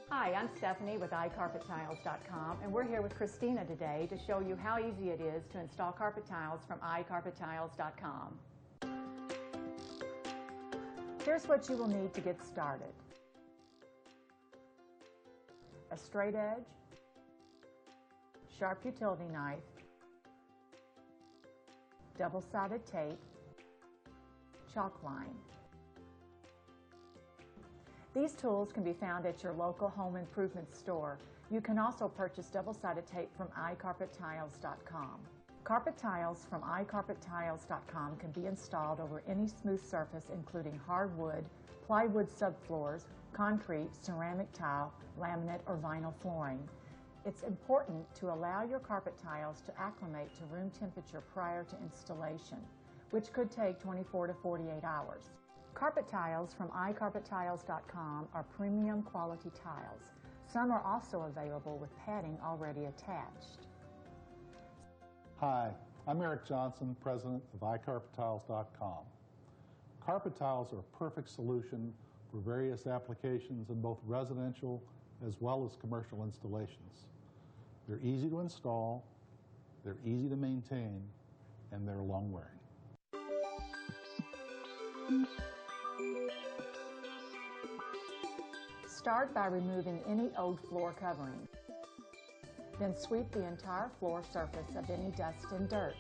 Hi, I'm Stephanie with iCarpetTiles.com, and we're here with Christina today to show you how easy it is to install carpet tiles from iCarpetTiles.com. Here's what you will need to get started: a straight edge, sharp utility knife, double-sided tape, chalk line. These tools can be found at your local home improvement store. You can also purchase double-sided tape from iCarpetTiles.com. Carpet tiles from iCarpetTiles.com can be installed over any smooth surface, including hardwood, plywood subfloors, concrete, ceramic tile, laminate, or vinyl flooring. It's important to allow your carpet tiles to acclimate to room temperature prior to installation, which could take 24 to 48 hours. Carpet tiles from iCarpetTiles.com are premium quality tiles. Some are also available with padding already attached. Hi, I'm Eric Johnson, president of iCarpetTiles.com. Carpet tiles are a perfect solution for various applications in both residential as well as commercial installations. They're easy to install, they're easy to maintain, and they're long-wearing. Start by removing any old floor covering. Then sweep the entire floor surface of any dust and dirt.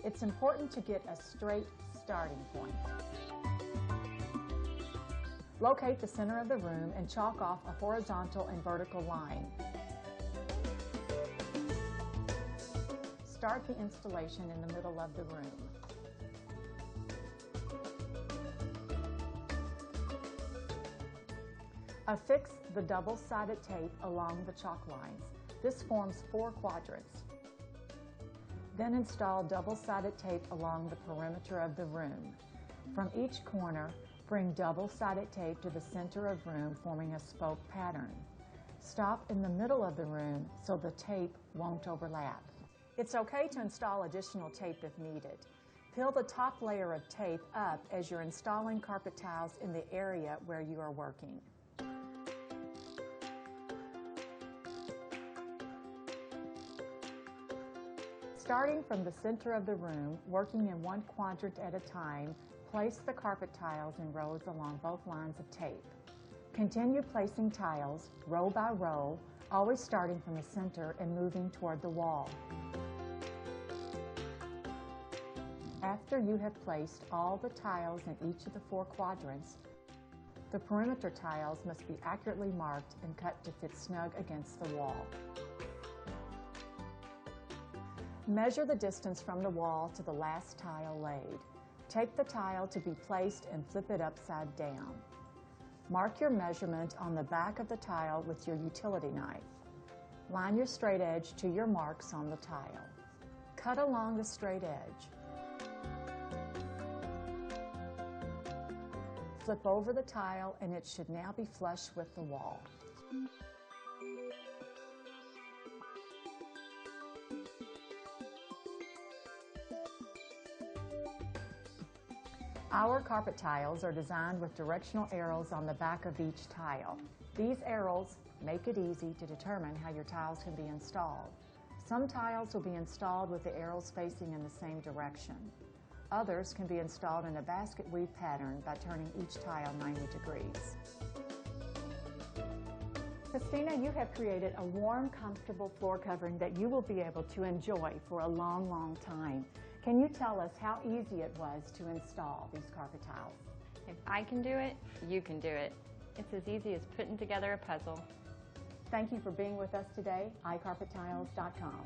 It's important to get a straight starting point. Locate the center of the room and chalk off a horizontal and vertical line. Start the installation in the middle of the room. Affix the double-sided tape along the chalk lines. This forms 4 quadrants. Then install double-sided tape along the perimeter of the room. From each corner, bring double-sided tape to the center of room, forming a spoke pattern. Stop in the middle of the room so the tape won't overlap. It's okay to install additional tape if needed. Peel the top layer of tape up as you're installing carpet tiles in the area where you are working. Starting from the center of the room, working in one quadrant at a time, place the carpet tiles in rows along both lines of tape. Continue placing tiles row by row, always starting from the center and moving toward the wall. After you have placed all the tiles in each of the 4 quadrants, the perimeter tiles must be accurately marked and cut to fit snug against the wall. Measure the distance from the wall to the last tile laid. Take the tile to be placed and flip it upside down. Mark your measurement on the back of the tile with your utility knife. Line your straight edge to your marks on the tile. Cut along the straight edge. Flip over the tile and it should now be flush with the wall. Our carpet tiles are designed with directional arrows on the back of each tile. These arrows make it easy to determine how your tiles can be installed. Some tiles will be installed with the arrows facing in the same direction. Others can be installed in a basket weave pattern by turning each tile 90 degrees. Christina, you have created a warm, comfortable floor covering that you will be able to enjoy for a long, long time. Can you tell us how easy it was to install these carpet tiles? If I can do it, you can do it. It's as easy as putting together a puzzle. Thank you for being with us today. iCarpetTiles.com.